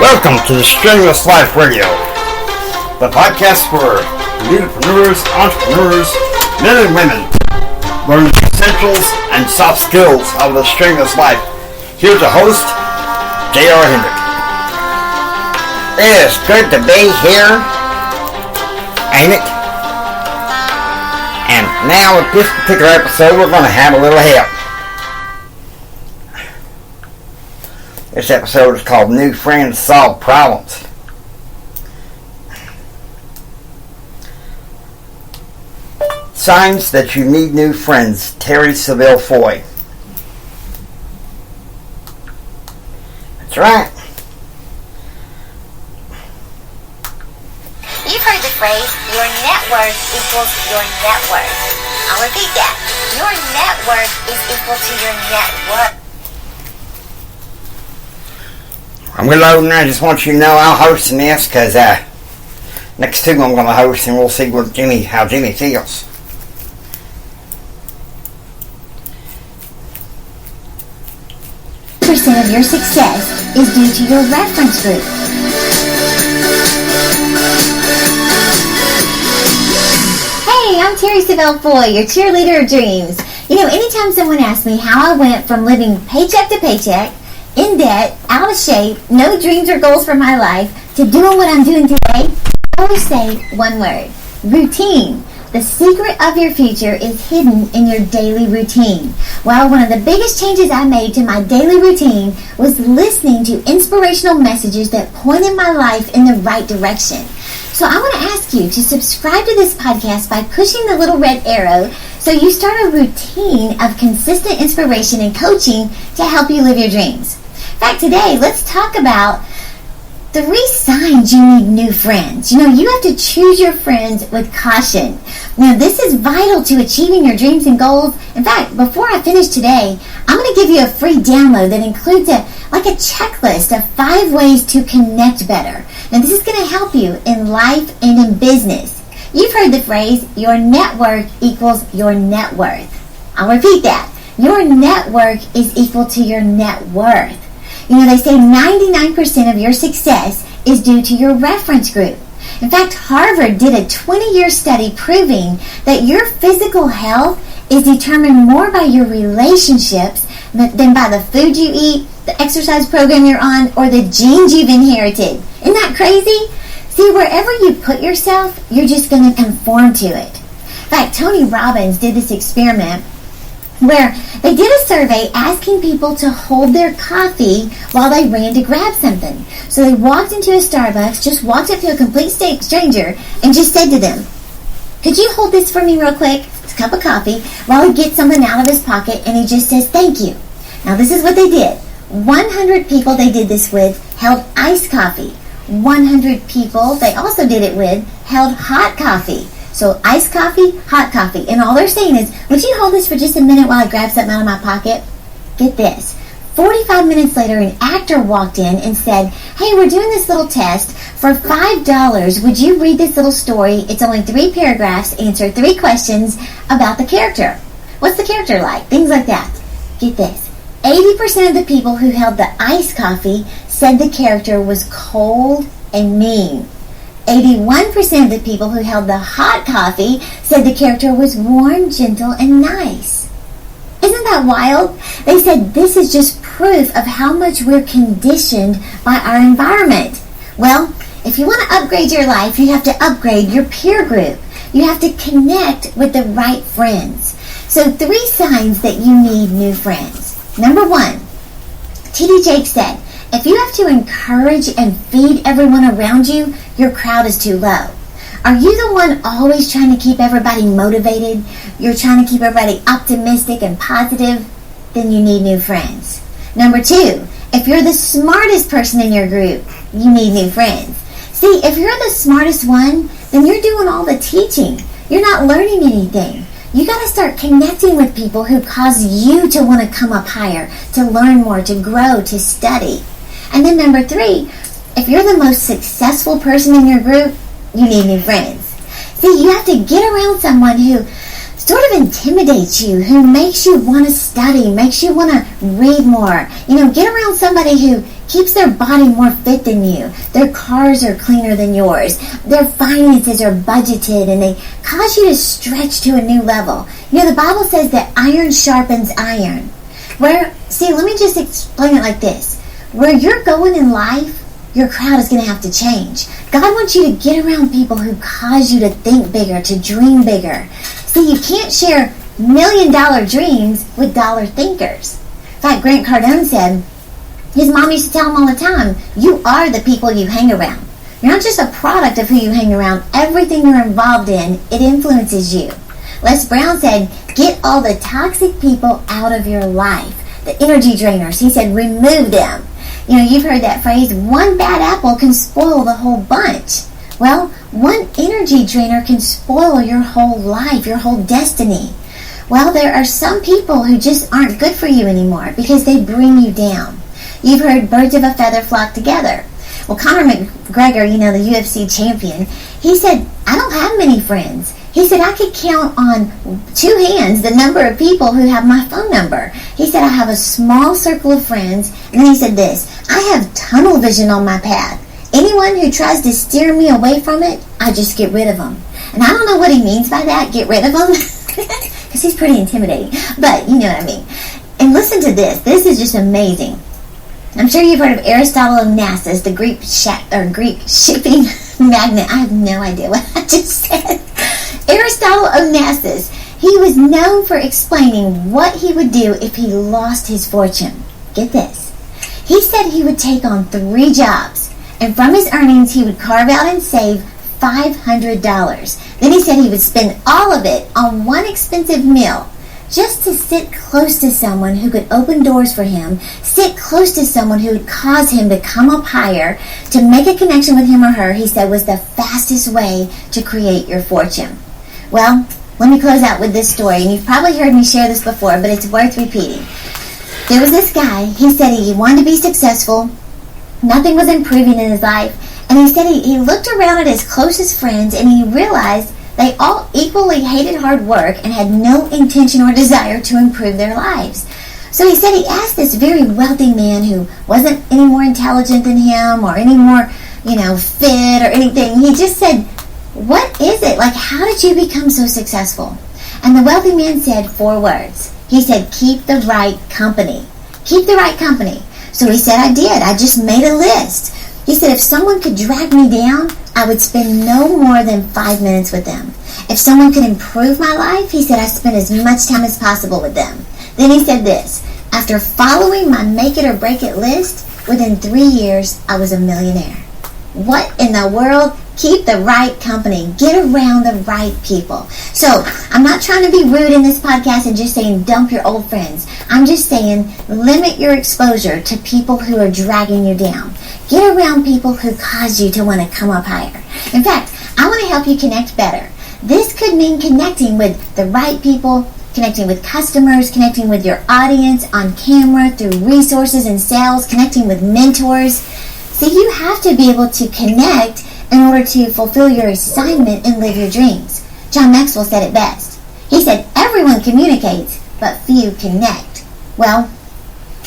Welcome to the Strenuous Life Radio, the podcast for entrepreneurs, men and women, learning the essentials and soft skills of the strenuous life. Here's the host, JR Hendrick. It is good to be here, ain't it? And now with this particular episode, we're going to have a little help. This episode is called New Friends Solve Problems. Signs that you need new friends, Terri Seville-Foy. That's right. You've heard the phrase, your net worth equals your net worth. I'll repeat that. Your net worth is equal to your net worth. I'm reloading. I just want you to know I'll host in this because next two I'm going to host and we'll see how Jimmy feels. Percent of your success is due to your reference group. Hey, I'm Terri Seville-Foy, your cheerleader of dreams. You know, anytime someone asks me how I went from living paycheck to paycheck, in debt, out of shape, no dreams or goals for my life, to doing what I'm doing today, I always say one word: routine. The secret of your future is hidden in your daily routine. Well, one of the biggest changes I made to my daily routine was listening to inspirational messages that pointed my life in the right direction. So I want to ask you to subscribe to this podcast by pushing the little red arrow so you start a routine of consistent inspiration and coaching to help you live your dreams. In fact, today, let's talk about 3 signs you need new friends. You know, you have to choose your friends with caution. Now, this is vital to achieving your dreams and goals. In fact, before I finish today, I'm going to give you a free download that includes a checklist of 5 ways to connect better. Now, this is going to help you in life and in business. You've heard the phrase, your network equals your net worth. I'll repeat that. Your network is equal to your net worth. You know, they say 99% of your success is due to your reference group. In fact, Harvard did a 20-year study proving that your physical health is determined more by your relationships than by the food you eat, the exercise program you're on, or the genes you've inherited. Isn't that crazy? See, wherever you put yourself, you're just going to conform to it. In fact, Tony Robbins did this experiment where they did a survey asking people to hold their coffee while they ran to grab something. So they walked into a Starbucks, just walked up to a complete stranger, and just said to them, "Could you hold this for me real quick? It's a cup of coffee," while he gets something out of his pocket, and he just says, "Thank you." Now this is what they did. 100 people they did this with held iced coffee. 100 people they also did it with held hot coffee. So iced coffee, hot coffee. And all they're saying is, would you hold this for just a minute while I grab something out of my pocket? Get this. 45 minutes later, an actor walked in and said, "Hey, we're doing this little test. For $5, would you read this little story? It's only 3 paragraphs, answer 3 questions about the character. What's the character like?" Things like that. Get this. 80% of the people who held the iced coffee said the character was cold and mean. 81% of the people who held the hot coffee said the character was warm, gentle, and nice. Isn't that wild? They said this is just proof of how much we're conditioned by our environment. Well, if you want to upgrade your life, you have to upgrade your peer group. You have to connect with the right friends. So 3 signs that you need new friends. Number 1, T.D. Jakes said, if you have to encourage and feed everyone around you, your crowd is too low. Are you the one always trying to keep everybody motivated? You're trying to keep everybody optimistic and positive? Then you need new friends. Number 2, if you're the smartest person in your group, you need new friends. See, if you're the smartest one, then you're doing all the teaching. You're not learning anything. You got to start connecting with people who cause you to want to come up higher, to learn more, to grow, to study. And then number 3, if you're the most successful person in your group, you need new friends. See, you have to get around someone who sort of intimidates you, who makes you want to study, makes you want to read more. You know, get around somebody who keeps their body more fit than you. Their cars are cleaner than yours. Their finances are budgeted, and they cause you to stretch to a new level. You know, the Bible says that iron sharpens iron. Let me just explain it like this. Where you're going in life, your crowd is going to have to change. God wants you to get around people who cause you to think bigger, to dream bigger. See, you can't share $1 million dreams with dollar thinkers. In fact, Grant Cardone said, his mom used to tell him all the time, you are the people you hang around. You're not just a product of who you hang around. Everything you're involved in, it influences you. Les Brown said, get all the toxic people out of your life. The energy drainers, he said, remove them. You know, you've heard that phrase, one bad apple can spoil the whole bunch. Well, one energy drainer can spoil your whole life, your whole destiny. Well, there are some people who just aren't good for you anymore because they bring you down. You've heard birds of a feather flock together. Well, Conor Mcgregor, you know, the UFC champion, he said, I don't have many friends. He said, I could count on 2 hands the number of people who have my phone number. He said, I have a small circle of friends. And then he said this, I have tunnel vision on my path. Anyone who tries to steer me away from it, I just get rid of them. And I don't know what he means by that, get rid of them, because he's pretty intimidating. But you know what I mean. And listen to this. This is just amazing. I'm sure you've heard of Aristotle of Naxos, the Greek shipping magnate. I have no idea what I just said. Aristotle of Naxos, he was known for explaining what he would do if he lost his fortune. Get this. He said he would take on 3 jobs, and from his earnings he would carve out and save $500. Then he said he would spend all of it on one expensive meal, just to sit close to someone who could open doors for him, sit close to someone who would cause him to come up higher, to make a connection with him or her, he said was the fastest way to create your fortune. Well, let me close out with this story, and you've probably heard me share this before, but it's worth repeating. There was this guy, he said he wanted to be successful, nothing was improving in his life, and he said he looked around at his closest friends and he realized they all equally hated hard work and had no intention or desire to improve their lives. So he said he asked this very wealthy man who wasn't any more intelligent than him or any more, fit or anything. He just said, what is it? Like, how did you become so successful? And the wealthy man said 4 words. He said, keep the right company. Keep the right company. So he said, I did. I just made a list. He said, if someone could drag me down, I would spend no more than 5 minutes with them. If someone could improve my life, he said, I spend as much time as possible with them. Then he said this, after following my make it or break it list, within 3 years, I was a millionaire. What in the world? Keep the right company. Get around the right people. So, I'm not trying to be rude in this podcast and just saying dump your old friends. I'm just saying limit your exposure to people who are dragging you down. Get around people who cause you to want to come up higher. In fact, I want to help you connect better. This could mean connecting with the right people, connecting with customers, connecting with your audience on camera, through resources and sales, connecting with mentors. See, you have to be able to connect in order to fulfill your assignment and live your dreams. John Maxwell said it best. He said, everyone communicates, but few connect. Well,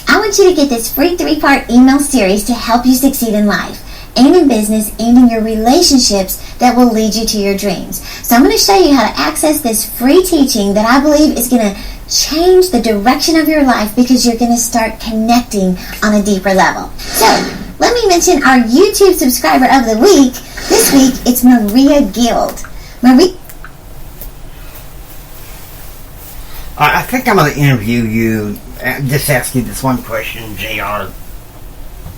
I want you to get this free 3-part email series to help you succeed in life, and in business, and in your relationships that will lead you to your dreams. So I'm going to show you how to access this free teaching that I believe is going to change the direction of your life because you're going to start connecting on a deeper level. So, let me mention our YouTube subscriber of the week. This week, it's Maria Guild. I think I'm going to interview you, just ask you this one question, JR,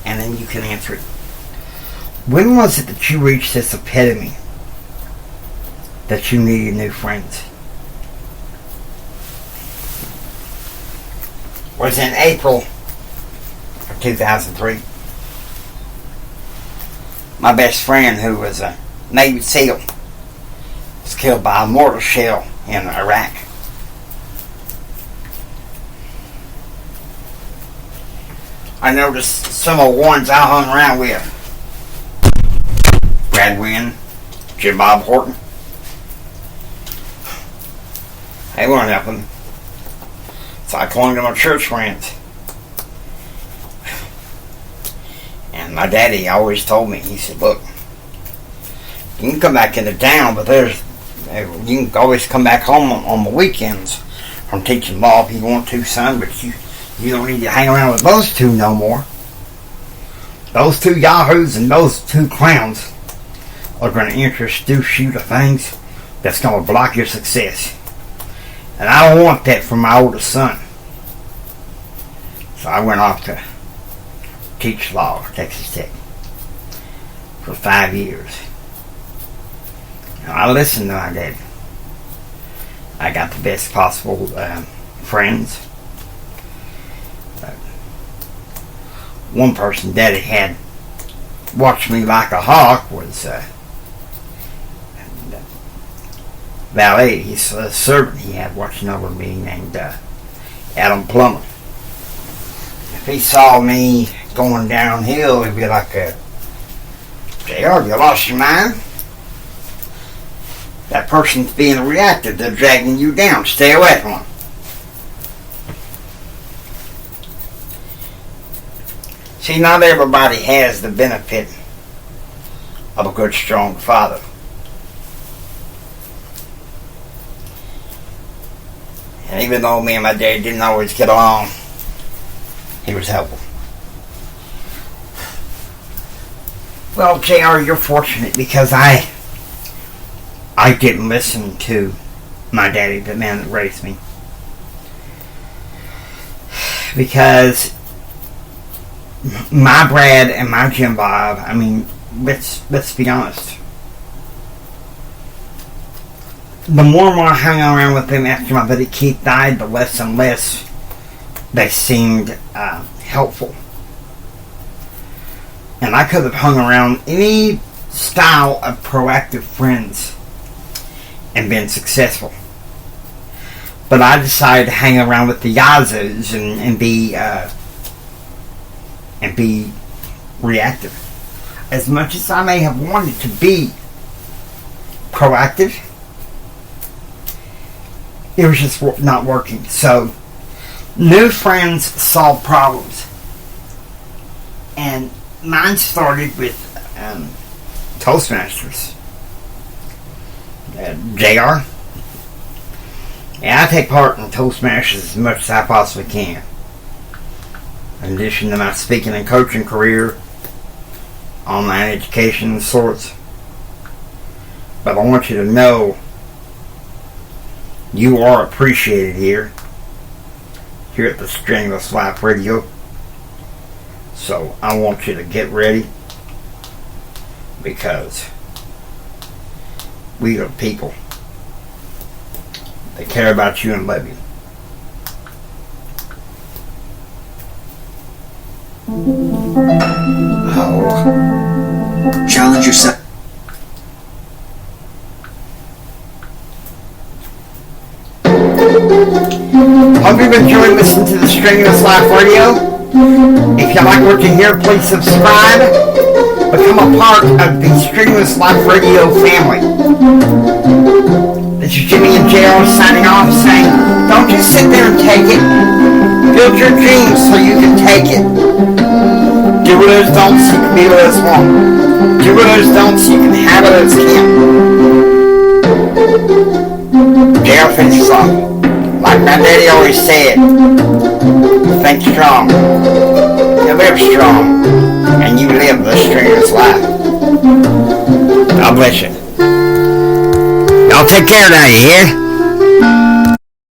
and then you can answer it. When was it that you reached this epitome that you needed new friends? Was in April of 2003. My best friend, who was a Navy SEAL, was killed by a mortar shell in Iraq. I noticed some of the ones I hung around with. Brad Wynn, Jim Bob Horton. They weren't helping. So I clung to my church friends. my daddy always told me, he said, look, you can come back into town, but you can always come back home on the weekends from teaching law if you want to, son, but you don't need to hang around with those two no more. Those two yahoos and those two clowns are going to introduce you to things that's going to block your success. And I don't want that for my oldest son. So I went off to teach law at Texas Tech for 5 years. And I listened to my daddy. I got the best possible friends. One person daddy had watched me like a hawk was valet. He's a servant he had watching over me named Adam Plummer. If he saw me going downhill, he'd be like, JR, have you lost your mind? That person's being reactive. They're dragging you down. Stay away from them. See, not everybody has the benefit of a good, strong father. And even though me and my dad didn't always get along, he was helpful. Well, JR, you're fortunate because I didn't listen to my daddy, the man that raised me. Because my Brad and my Jim Bob, I mean, let's be honest. The more and more I hung around with them after my buddy Keith died, the less and less they seemed helpful. And I could have hung around any style of proactive friends and been successful. But I decided to hang around with the Yazoos and be reactive. As much as I may have wanted to be proactive, it was just not working. So, new friends solve problems. And mine started with Toastmasters. JR. Yeah, I take part in Toastmasters as much as I possibly can. In addition to my speaking and coaching career, online education of sorts. But I want you to know you are appreciated here at the Strenuous Life Radio. So I want you to get ready, because we are people that care about you and love you. Oh. Challenge yourself. Hope you've enjoyed listening to the Strenuous Life Radio. If you like what you hear, please subscribe. Become a part of the Strenuous Life Radio family. This is Jimmy and JR signing off, saying, don't just sit there and take it. Build your dreams so you can take it. Do what others don't so you can be what others want. Do what others don't so you can have what others can. JR finishes off. Like my daddy always said, think strong, you live strong, and you live the strenuous life. God bless you. Y'all take care now, you hear?